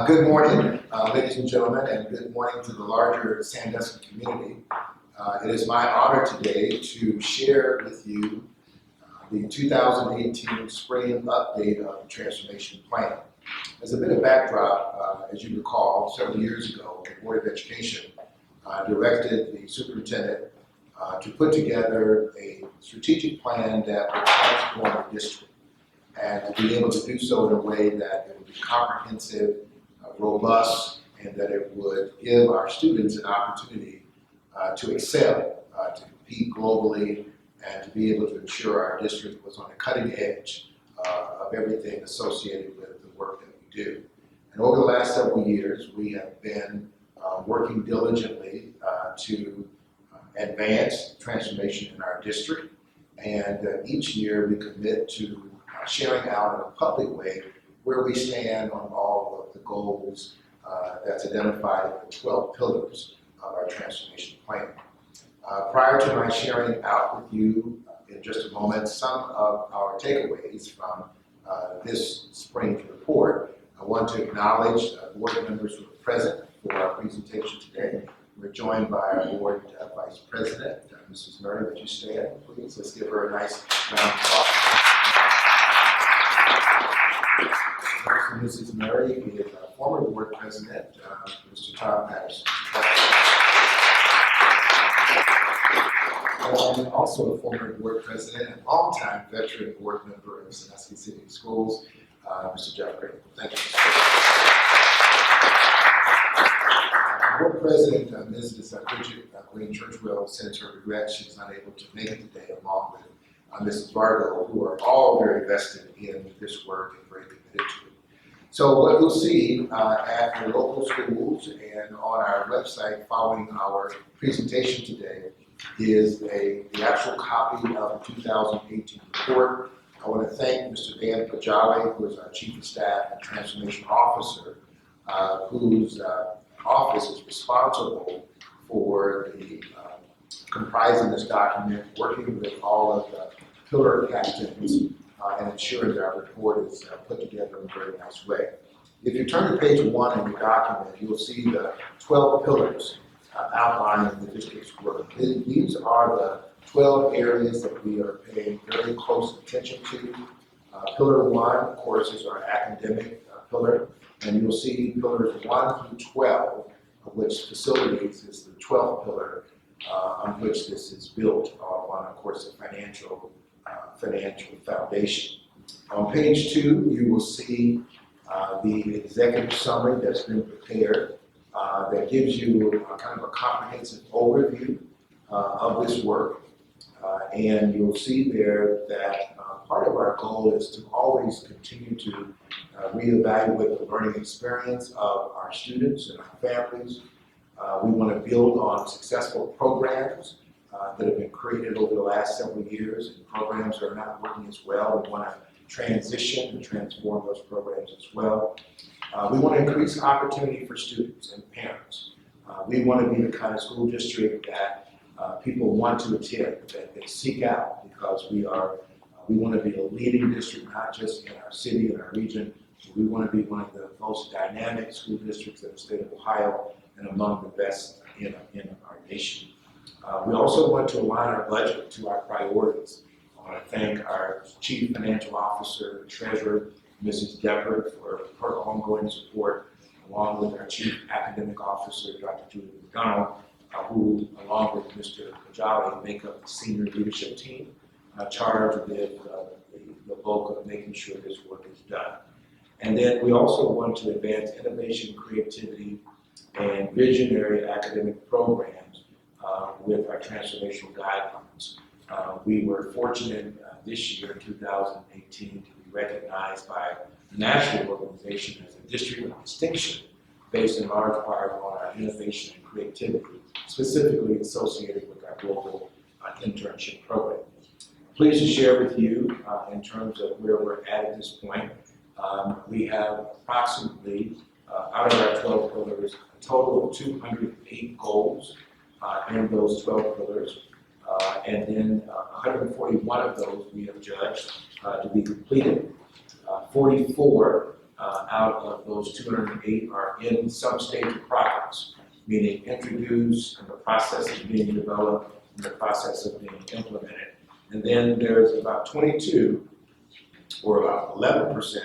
Good morning, ladies and gentlemen, and good morning to the larger Sandusky community. It is my honor today to share with you the 2018 spring update of the transformation plan. As a bit of backdrop, as you recall, several years ago, the Board of Education directed the superintendent to put together a strategic plan that would transform the district, and to be able to do so in a way that it would be comprehensive, robust, and that it would give our students an opportunity to excel, to compete globally, and to be able to ensure our district was on the cutting edge of everything associated with the work that we do. And over the last several years, we have been working diligently to advance transformation in our district, and each year we commit to sharing out in a public way where we stand on all of the goals that's identified in the 12 pillars of our transformation plan. Prior to my sharing out with you in just a moment some of our takeaways from this spring report, I want to acknowledge board members who are present for our presentation today. We're joined by our board vice president, Mrs. Murray. Would you stand, please? Let's give her a nice round of applause. Mrs. Murray is our former board president, Mr. Tom Patterson. And also a former board president and longtime veteran board member of Sandusky City Schools, Mr. Jeff Green. Thank you. Board President, Mrs. Bridget Green Churchwell, sends her regrets she's not able to make it today, along with Mrs. Vargo, who are all very vested in this work and very committed to it. So what you'll see at your local schools and on our website following our presentation today is the actual copy of the 2018 report. I want to thank Mr. Dan Pajale, who is our Chief of Staff and Transformation Officer, whose office is responsible for the comprising this document, working with all of the pillar captains, and ensuring that our report is put together in a very nice way. If you turn to page 1 of your document, you'll see the 12 pillars outlining the district's work. These are the 12 areas that we are paying very close attention to. Pillar 1, of course, is our academic pillar, and you'll see pillars 1 through 12, of which facilities is the 12th pillar, on which this is built on, of course, the financial foundation. On page 2, you will see the executive summary that's been prepared that gives you kind of a comprehensive overview of this work. And you'll see there that part of our goal is to always continue to reevaluate the learning experience of our students and our families. We want to build on successful programs that have been created over the last several years, and programs that are not working as well. We want to transition and transform those programs as well. We want to increase opportunity for students and parents. We want to be the kind of school district that people want to attend, that they seek out, because we want to be a leading district, not just in our city and our region. We want to be one of the most dynamic school districts in the state of Ohio and among the best in our nation. We also want to align our budget to our priorities. I want to thank our Chief Financial Officer and Treasurer, Mrs. Deppard, for her ongoing support, along with our Chief Academic Officer, Dr. Julie McDonald, who, along with Mr. Pajale, make up the senior leadership team charged with the bulk of making sure this work is done. And then we also want to advance innovation, creativity, and visionary academic programs with our transformational guidelines. We were fortunate this year, 2018, to be recognized by a national organization as a district of distinction, based in large part on our innovation and creativity, specifically associated with our global internship program. Pleased to share with you in terms of where we're at this point. We have approximately, out of our 12 pillars, a total of 208 goals in those 12 pillars. And then 141 of those we have judged to be completed. 44 out of those 208 are in some stage of progress, meaning introduced, and the process is being developed, and the process of being implemented. And then there's about 22, or about 11%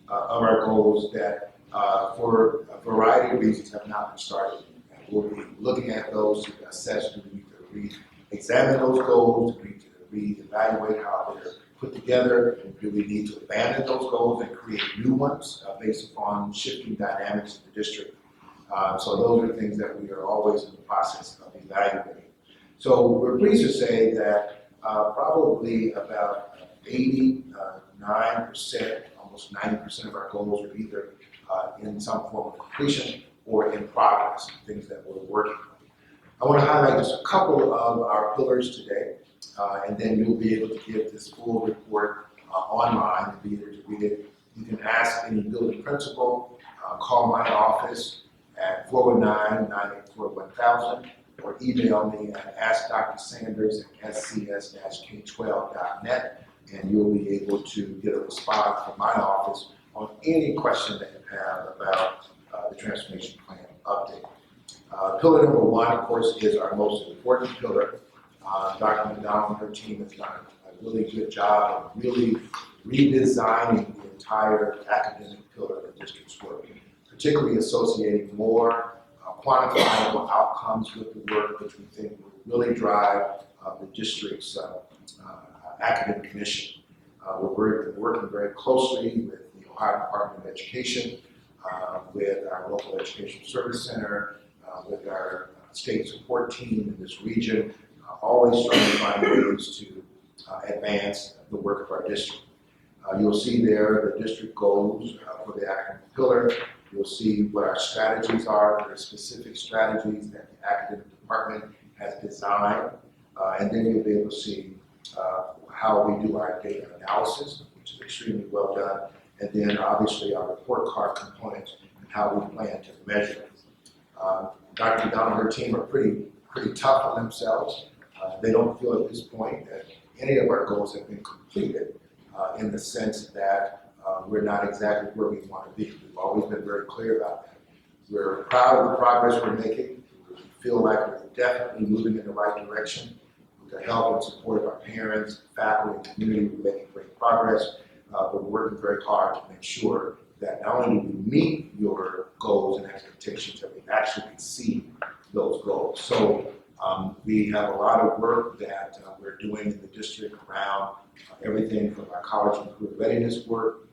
of our goals that, for a variety of reasons, have not been started. And we'll be looking at those to assess, do we need to re-examine those goals, do we need to re-evaluate how they're put together, do we need to abandon those goals and create new ones based upon shifting dynamics in the district. So those are things that we are always in the process of evaluating. So we're pleased to say that probably about 89%, almost 90% of our goals are either in some form of completion or in progress, things that we're working on. I want to highlight just a couple of our pillars today, and then you'll be able to get this full report online and be able to read it. You can ask any building principal, call my office at 419-984-1000, or email me at askdrsanders@scs-k12.net, and you'll be able to get a response from my office on any question that you have about the transformation plan update. Pillar number one, of course, is our most important pillar. Dr. McDonald and her team has done a really good job of really redesigning the entire academic pillar of the district's work, particularly associating more quantifiable outcomes with the work, which we think will really drive the district's academic mission. We're working very closely with the Ohio Department of Education, with our local education service center, with our state support team in this region, always trying to find ways to advance the work of our district. You'll see there the district goals for the academic pillar. You'll see what our strategies are. There are specific strategies that the academic department has designed, and then you'll be able to see how we do our data analysis, which is extremely well done, and then obviously our report card components and how we plan to measure it. Dr. McDonald and her team are pretty tough on themselves. They don't feel at this point that any of our goals have been completed in the sense that we're not exactly where we want to be. We've always been very clear about that. We're proud of the progress we're making. We feel like we're definitely moving in the right direction. With the help and support of our parents, faculty, and community, we're making great progress. We're working very hard to make sure that not only do we meet your goals and expectations, that we actually exceed those goals. So we have a lot of work that we're doing in the district around everything from our college and career readiness work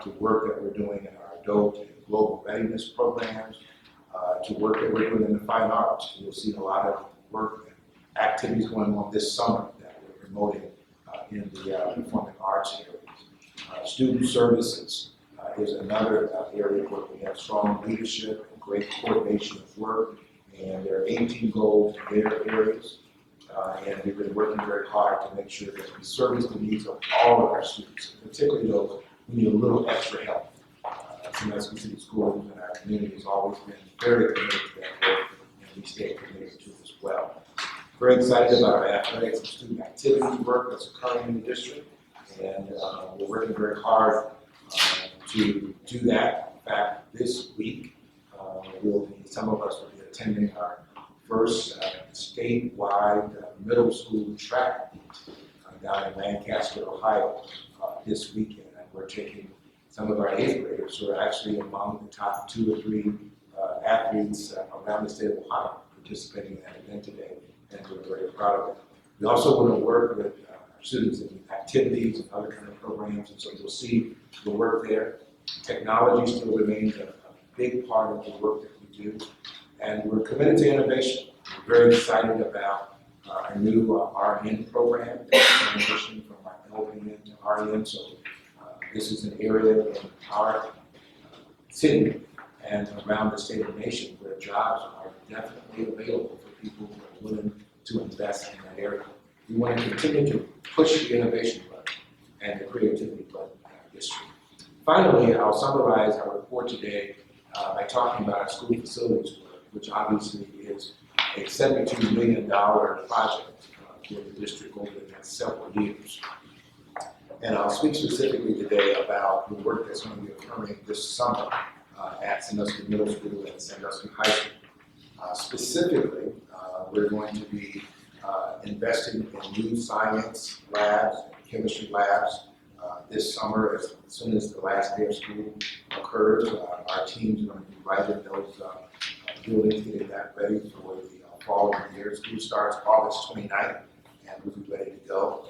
to work that we're doing in our adult and global readiness programs, to work that we're doing in the fine arts. You'll see a lot of work and activities going on this summer that we're promoting in the performing arts areas. Student services is another area where we have strong leadership and great coordination of work, and there are 18 goals in their areas, and we've been working very hard to make sure that we service the needs of all of our students, particularly those who need a little extra help. Sandusky City Schools and our community has always been very committed to that work, and we stay committed to it as well. Very excited about our athletics and student activities work that's occurring in the district, and we're working very hard to do that. In fact, this week, some of us will be attending our first statewide middle school track meet down in Lancaster, Ohio this weekend. And we're taking some of our 8th graders who are actually among the top 2 or 3 athletes around the state of Ohio participating in that event today, and we're very proud of it. We also want to work with our students in activities and other kind of programs, and so you'll see the work there. Technology still remains a big part of the work that we do, and we're committed to innovation. We're very excited about our new RN program that's transitioning from our LPN to RN. So this is an area in our city and around the state of the nation where jobs are definitely available for people who are willing to invest in that area. We want to continue to push the innovation button and the creativity button in our district. Finally, I'll summarize our report today by talking about our school facilities work, which obviously is a $72 million project for the district over the next several years. And I'll speak specifically today about the work that's going to be occurring this summer at Sandusky Middle School and Sandusky High School. Specifically, we're going to be investing in new science labs, chemistry labs this summer. As soon as the last day of school occurs, our teams are going to be right in those buildings, getting that ready for the fall of the year. School starts August 29th, and we'll be ready to go.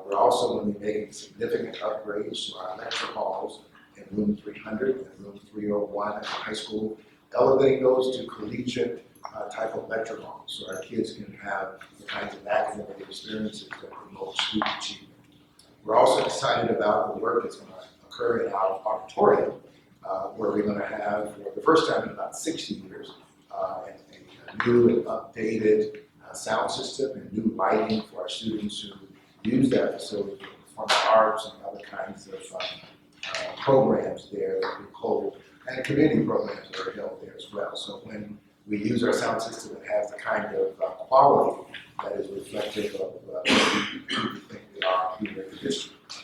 We're also going to be making significant upgrades to our lecture halls in room 300 and room 301 at the high school, elevating those to collegiate type of lecture halls so our kids can have the kinds of academic experiences that promote student achievement. We're also excited about the work that's going to occur in our auditorium, where we're going to have, for the first time in about 60 years, a new and updated sound system and new lighting for our students who use that facility for performing arts and other kinds of programs there that we hold, and community programs that are held there as well. So when we use our sound system, it has the kind of quality that is reflective of what we think we are here in the district.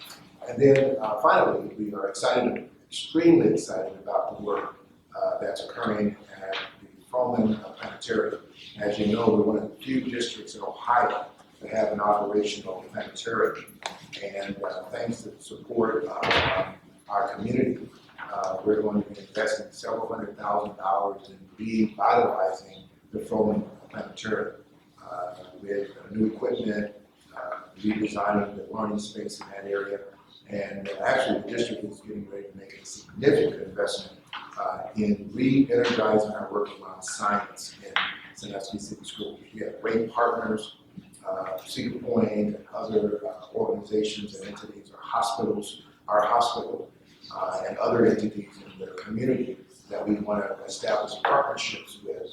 And then finally, we are extremely excited about the work that's occurring at the Froman Planetarium. As you know, we're one of the few districts in Ohio that have an operational planetarium. And thanks to the support of our community, we're going to be investing several $100,000 in revitalizing the Froman Planetarium with new equipment, redesigning the learning space in that area. And actually, the district is getting ready to make a significant investment in re-energizing our work around science in Sandusky City Schools. We have great partners, Cedar Point and other organizations and entities, our hospital, and other entities in the community that we want to establish partnerships with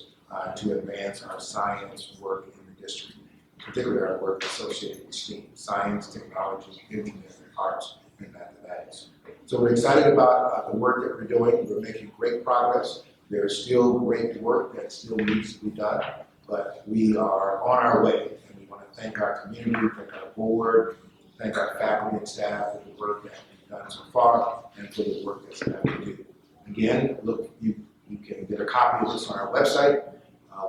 to advance our science work in the district, particularly our work associated with STEAM, science, technology, engineering, arts, and mathematics. So we're excited about the work that we're doing. We're making great progress. There's still great work that still needs to be done, but we are on our way. And we want to thank our community, thank our board, thank our faculty and staff for the work that we've done so far and for the work that's left to do. Again, look, you can get a copy of this on our website.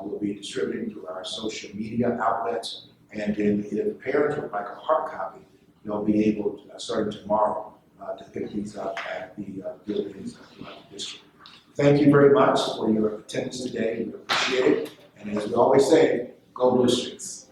We'll be distributing through our social media outlets. And then if parents would like a hard copy, they'll be able to, starting tomorrow, to pick these up at the buildings throughout the district. Thank you very much for your attendance today. We appreciate it. And as we always say, go Blue Streets.